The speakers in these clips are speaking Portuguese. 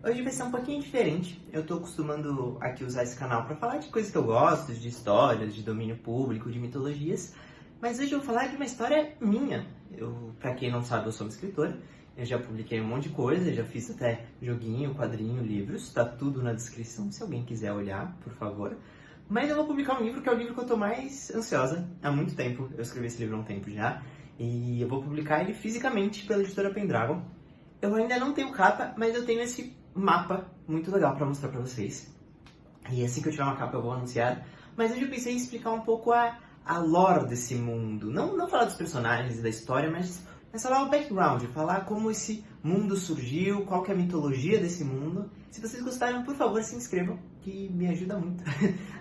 Hoje vai ser um pouquinho diferente. Eu tô acostumando aqui usar esse canal para falar de coisas que eu gosto, de histórias, de domínio público, de mitologias. Mas hoje eu vou falar de uma história minha. Para quem não sabe, eu sou uma escritora. Eu já publiquei um monte de coisa, já fiz até joguinho, quadrinho, livros. Tá tudo na descrição, se alguém quiser olhar, por favor. Mas eu vou publicar um livro que é o livro que eu tô mais ansiosa há muito tempo. Eu escrevi esse livro há um tempo já. E eu vou publicar ele fisicamente pela editora Pendragon. Eu ainda não tenho capa, mas eu tenho esse mapa muito legal para mostrar para vocês. E assim que eu tiver uma capa eu vou anunciar. Mas hoje eu pensei em explicar um pouco a lore desse mundo. Não falar dos personagens e da história, mas falar o background, falar como esse mundo surgiu, qual que é a mitologia desse mundo. Se vocês gostarem, por favor, se inscrevam, que me ajuda muito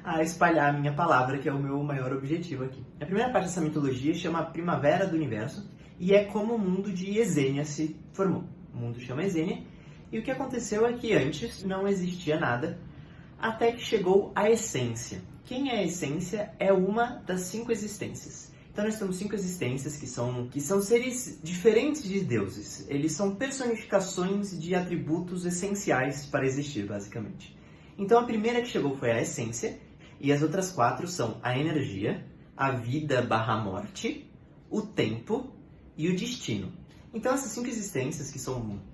a espalhar a minha palavra, que é o meu maior objetivo aqui. A primeira parte dessa mitologia chama Primavera do Universo, e é como o mundo de Esênia se formou. O mundo chama Esênia, e o que aconteceu é que antes não existia nada, até que chegou a Essência. Quem é a Essência é uma das 5 existências. Então nós temos 5 existências que são seres diferentes de deuses. Eles são personificações de atributos essenciais para existir, basicamente. Então a primeira que chegou foi a Essência, e as outras 4 são a energia, a vida/morte, o tempo e o destino. Então essas 5 existências, que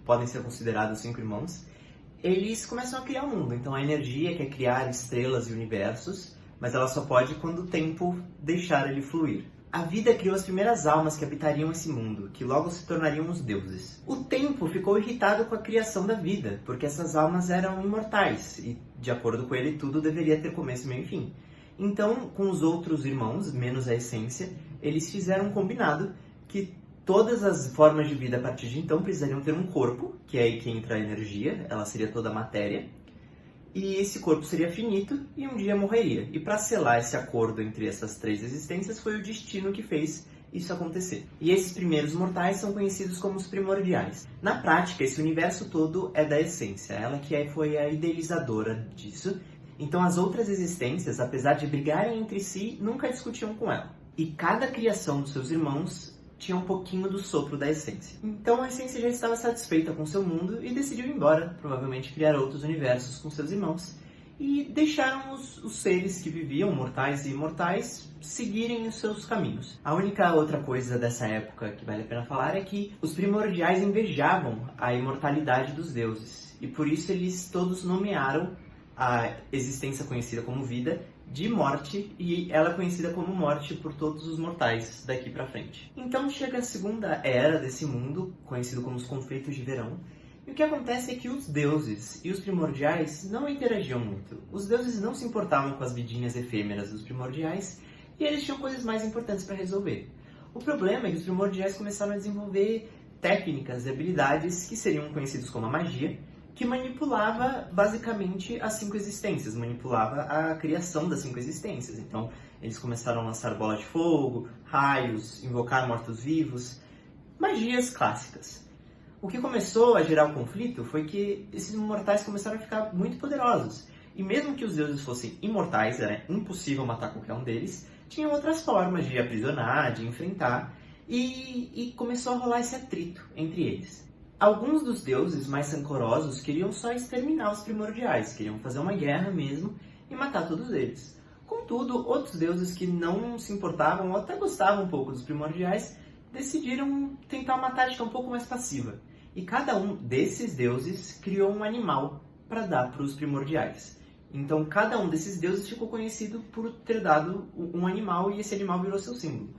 podem ser consideradas 5 irmãos, eles começam a criar o mundo. Então a energia quer criar estrelas e universos, mas ela só pode quando o tempo deixar ele fluir. A vida criou as primeiras almas que habitariam esse mundo, que logo se tornariam os deuses. O tempo ficou irritado com a criação da vida, porque essas almas eram imortais, e de acordo com ele tudo deveria ter começo, meio e fim. Então, com os outros irmãos, menos a Essência, eles fizeram um combinado que todas as formas de vida a partir de então precisariam ter um corpo, que é aí que entra a energia, ela seria toda a matéria, e esse corpo seria finito e um dia morreria. E para selar esse acordo entre essas 3 existências foi o destino que fez isso acontecer. E esses primeiros mortais são conhecidos como os primordiais. Na prática, esse universo todo é da Essência, ela que foi a idealizadora disso. Então as outras existências, apesar de brigarem entre si, nunca discutiam com ela. E cada criação dos seus irmãos tinha um pouquinho do sopro da Essência. Então a Essência já estava satisfeita com seu mundo e decidiu ir embora, provavelmente criar outros universos com seus irmãos, e deixaram os seres que viviam, mortais e imortais, seguirem os seus caminhos. A única outra coisa dessa época que vale a pena falar é que os primordiais invejavam a imortalidade dos deuses, e por isso eles todos nomearam a existência conhecida como vida de morte, e ela é conhecida como morte por todos os mortais daqui pra frente. Então chega a segunda era desse mundo, conhecido como os conflitos de verão, e o que acontece é que os deuses e os primordiais não interagiam muito. Os deuses não se importavam com as vidinhas efêmeras dos primordiais, e eles tinham coisas mais importantes para resolver. O problema é que os primordiais começaram a desenvolver técnicas e habilidades que seriam conhecidos como a magia, que manipulava basicamente as 5 existências, manipulava a criação das 5 existências. Então, eles começaram a lançar bola de fogo, raios, invocar mortos-vivos, magias clássicas. O que começou a gerar o conflito foi que esses mortais começaram a ficar muito poderosos. E mesmo que os deuses fossem imortais, era impossível matar qualquer um deles, tinham outras formas de aprisionar, de enfrentar, e começou a rolar esse atrito entre eles. Alguns dos deuses mais rancorosos queriam só exterminar os primordiais, queriam fazer uma guerra mesmo e matar todos eles. Contudo, outros deuses que não se importavam ou até gostavam um pouco dos primordiais decidiram tentar uma tática um pouco mais passiva. E cada um desses deuses criou um animal para dar para os primordiais. Então cada um desses deuses ficou conhecido por ter dado um animal e esse animal virou seu símbolo.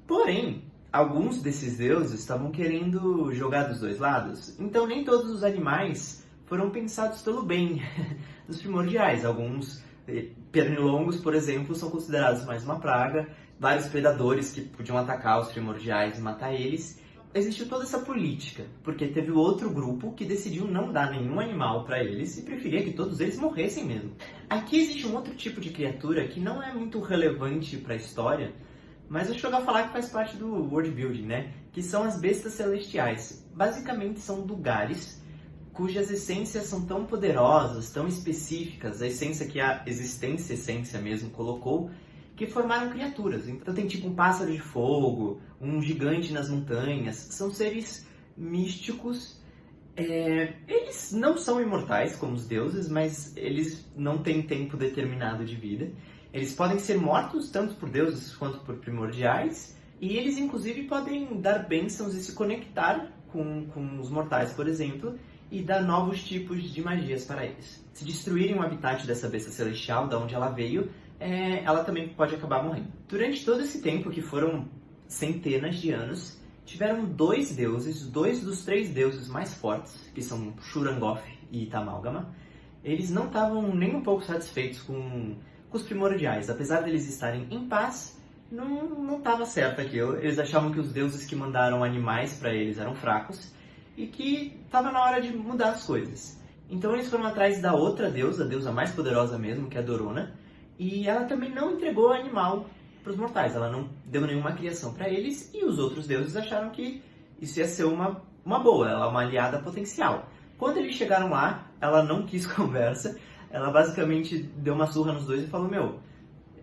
Porém, alguns desses deuses estavam querendo jogar dos dois lados, então nem todos os animais foram pensados pelo bem dos primordiais. Alguns pernilongos, por exemplo, são considerados mais uma praga, vários predadores que podiam atacar os primordiais e matar eles. Existiu toda essa política, porque teve outro grupo que decidiu não dar nenhum animal para eles e preferia que todos eles morressem mesmo. Aqui existe um outro tipo de criatura que não é muito relevante para a história, mas eu chego a falar que faz parte do world building, né? Que são as bestas celestiais. Basicamente são lugares cujas essências são tão poderosas, tão específicas, a essência que a essência mesmo colocou, que formaram criaturas. Então tem tipo um pássaro de fogo, um gigante nas montanhas. São seres místicos Eles não são imortais como os deuses, mas eles não têm tempo determinado de vida. Eles podem ser mortos tanto por deuses quanto por primordiais, e eles inclusive podem dar bênçãos e se conectar com os mortais, por exemplo, e dar novos tipos de magias para eles. Se destruírem o habitat dessa besta celestial, da onde ela veio, ela também pode acabar morrendo. Durante todo esse tempo, que foram centenas de anos, tiveram dois deuses, dois dos três deuses mais fortes, que são Churangoth e Itamalgama. Eles não estavam nem um pouco satisfeitos com os primordiais. Apesar deles estarem em paz, não estava certo aquilo. Eles achavam que os deuses que mandaram animais para eles eram fracos e que estava na hora de mudar as coisas. Então eles foram atrás da outra deusa, a deusa mais poderosa mesmo, que é a Dorona, e ela também não entregou animal para os mortais. Ela não deu nenhuma criação para eles, e os outros deuses acharam que isso ia ser uma boa, ela é uma aliada potencial. Quando eles chegaram lá, ela não quis conversa, ela basicamente deu uma surra nos dois e falou: meu,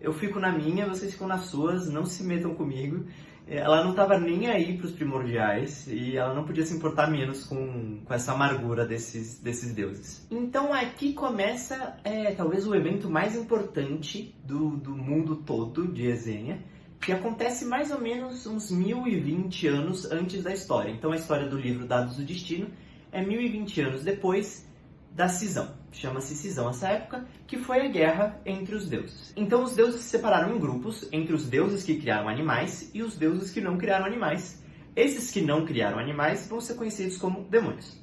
eu fico na minha, vocês ficam nas suas, não se metam comigo. Ela não estava nem aí para os primordiais e ela não podia se importar menos com essa amargura desses deuses. Então aqui começa talvez o evento mais importante do mundo todo de Esênia, que acontece mais ou menos uns 1020 anos antes da história. Então a história do livro Dados do Destino é 1020 anos depois da cisão. Chama-se cisão essa época, que foi a guerra entre os deuses. Então os deuses se separaram em grupos entre os deuses que criaram animais e os deuses que não criaram animais. Esses que não criaram animais vão ser conhecidos como demônios.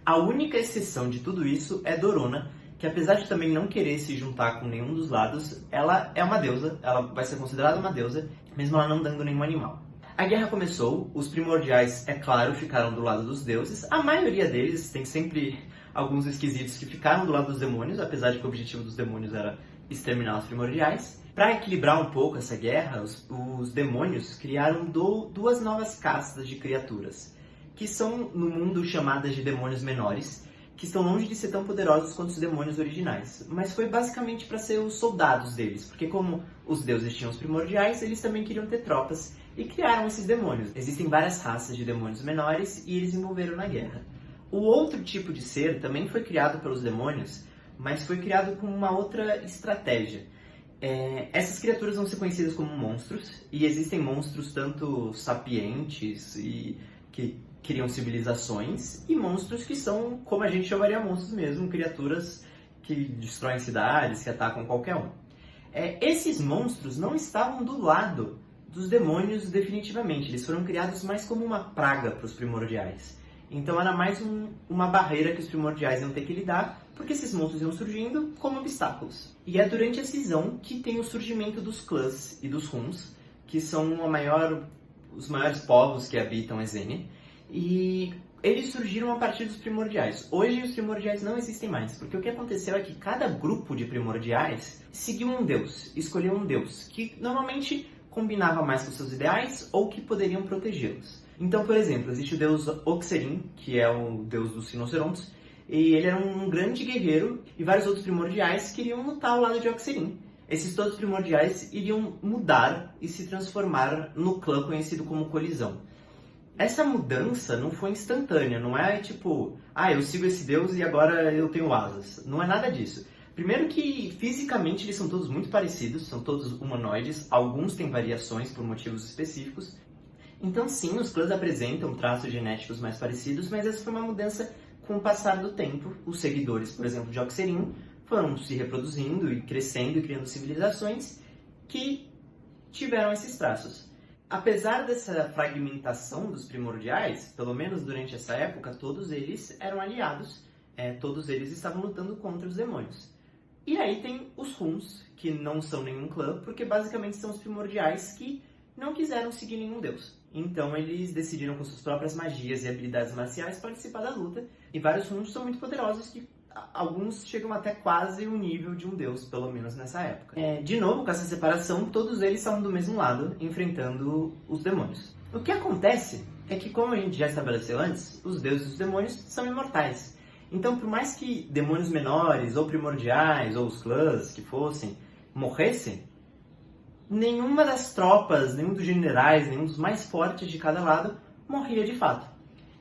A única exceção de tudo isso é Dorona, que apesar de também não querer se juntar com nenhum dos lados, ela é uma deusa, ela vai ser considerada uma deusa, mesmo ela não dando nenhum animal. A guerra começou, os primordiais, é claro, ficaram do lado dos deuses. A maioria deles, tem sempre alguns esquisitos que ficaram do lado dos demônios, apesar de que o objetivo dos demônios era exterminar os primordiais. Para equilibrar um pouco essa guerra, os demônios criaram duas novas castas de criaturas, que são no mundo chamadas de demônios menores, que estão longe de ser tão poderosos quanto os demônios originais. Mas foi basicamente para ser os soldados deles, porque como os deuses tinham os primordiais, eles também queriam ter tropas e criaram esses demônios. Existem várias raças de demônios menores e eles se envolveram na guerra. O outro tipo de ser também foi criado pelos demônios, mas foi criado com uma outra estratégia. Essas criaturas vão ser conhecidas como monstros, e existem monstros tanto sapientes e que criam civilizações, e monstros que são, como a gente chamaria monstros mesmo, criaturas que destroem cidades, que atacam qualquer um. Esses monstros não estavam do lado dos demônios definitivamente, eles foram criados mais como uma praga para os primordiais. Então era mais uma barreira que os primordiais iam ter que lidar, porque esses monstros iam surgindo como obstáculos. E é durante a cisão que tem o surgimento dos clãs e dos Huns, que são os maiores povos que habitam Esênia, e eles surgiram a partir dos primordiais. Hoje os primordiais não existem mais, porque o que aconteceu é que cada grupo de primordiais seguiu um deus, escolheu um deus, que normalmente combinava mais com seus ideais ou que poderiam protegê-los. Então, por exemplo, existe o deus Oxerin, que é o deus dos rinocerontes, e ele era um grande guerreiro, e vários outros primordiais queriam lutar ao lado de Oxerin. Esses todos primordiais iriam mudar e se transformar no clã conhecido como Colisão. Essa mudança não foi instantânea, não é tipo, eu sigo esse deus e agora eu tenho asas. Não é nada disso. Primeiro que fisicamente eles são todos muito parecidos, são todos humanoides, alguns têm variações por motivos específicos. Então sim, os clãs apresentam traços genéticos mais parecidos, mas essa foi uma mudança com o passar do tempo. Os seguidores, por exemplo, de Oxerin, foram se reproduzindo e crescendo e criando civilizações que tiveram esses traços. Apesar dessa fragmentação dos primordiais, pelo menos durante essa época, todos eles eram aliados, todos eles estavam lutando contra os demônios. E aí tem os Huns, que não são nenhum clã, porque basicamente são os primordiais que não quiseram seguir nenhum deus. Então eles decidiram com suas próprias magias e habilidades marciais participar da luta, e vários Huns são muito poderosos, que alguns chegam até quase o nível de um deus, pelo menos nessa época. De novo, com essa separação, todos eles estavam do mesmo lado, enfrentando os demônios. O que acontece é que, como a gente já estabeleceu antes, os deuses e os demônios são imortais. Então, por mais que demônios menores, ou primordiais, ou os clãs que fossem, morressem, nenhuma das tropas, nenhum dos generais, nenhum dos mais fortes de cada lado morria de fato.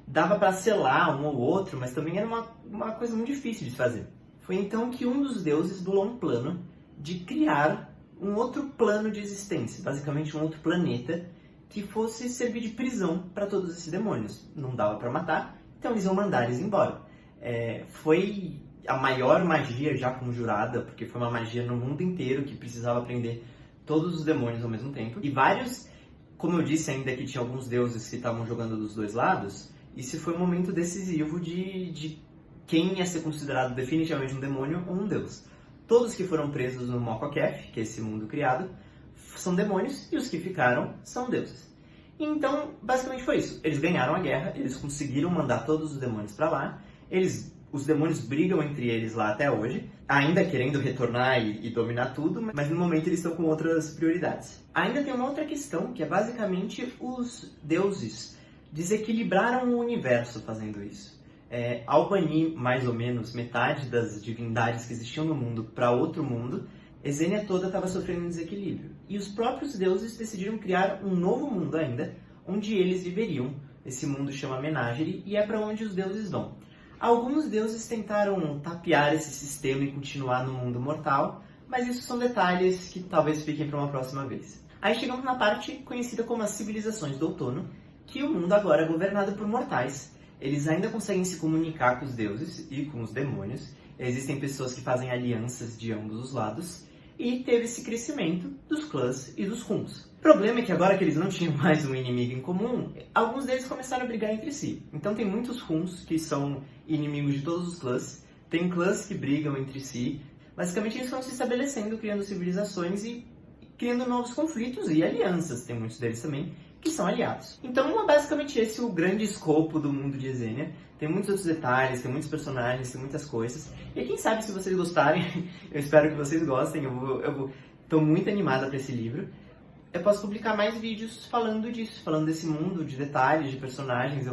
dava para selar um ou outro, mas também era uma coisa muito difícil de fazer. Foi então que um dos deuses bolou um plano de criar um outro plano de existência, basicamente um outro planeta, que fosse servir de prisão para todos esses demônios. Não dava para matar, então eles iam mandar eles embora. Foi a maior magia já conjurada, porque foi uma magia no mundo inteiro que precisava prender todos os demônios ao mesmo tempo. E vários, como eu disse ainda que tinha alguns deuses que estavam jogando dos dois lados, esse foi um momento decisivo de quem ia ser considerado definitivamente um demônio ou um deus. Todos que foram presos no Mokokef, que é esse mundo criado, são demônios, e os que ficaram são deuses. Então, basicamente foi isso. Eles ganharam a guerra, eles conseguiram mandar todos os demônios para lá, os demônios brigam entre eles lá até hoje, ainda querendo retornar e dominar tudo, mas no momento eles estão com outras prioridades. Ainda tem uma outra questão, que é basicamente os deuses desequilibraram o universo fazendo isso. Ao banir mais ou menos metade das divindades que existiam no mundo para outro mundo, Esênia toda estava sofrendo um desequilíbrio. E os próprios deuses decidiram criar um novo mundo ainda, onde eles viveriam. Esse mundo chama Menagerie e é para onde os deuses vão. Alguns deuses tentaram tapear esse sistema e continuar no mundo mortal, mas isso são detalhes que talvez fiquem para uma próxima vez. Aí chegamos na parte conhecida como as civilizações do outono, que o mundo agora é governado por mortais. Eles ainda conseguem se comunicar com os deuses e com os demônios. Existem pessoas que fazem alianças de ambos os lados. E teve esse crescimento dos clãs e dos Huns. O problema é que agora que eles não tinham mais um inimigo em comum, alguns deles começaram a brigar entre si. Então tem muitos Huns que são inimigos de todos os clãs, tem clãs que brigam entre si. Basicamente eles foram se estabelecendo, criando civilizações e criando novos conflitos e alianças. Tem muitos deles também que são aliados. Então é basicamente esse o grande escopo do mundo de Esênia. Tem muitos outros detalhes, tem muitos personagens, tem muitas coisas. E quem sabe, se vocês gostarem, eu espero que vocês gostem, eu estou muito animada para esse livro. Eu posso publicar mais vídeos falando disso, falando desse mundo, de detalhes, de personagens.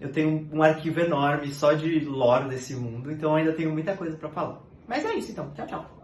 Eu tenho um arquivo enorme só de lore desse mundo, então ainda tenho muita coisa para falar. Mas é isso então, tchau, tchau!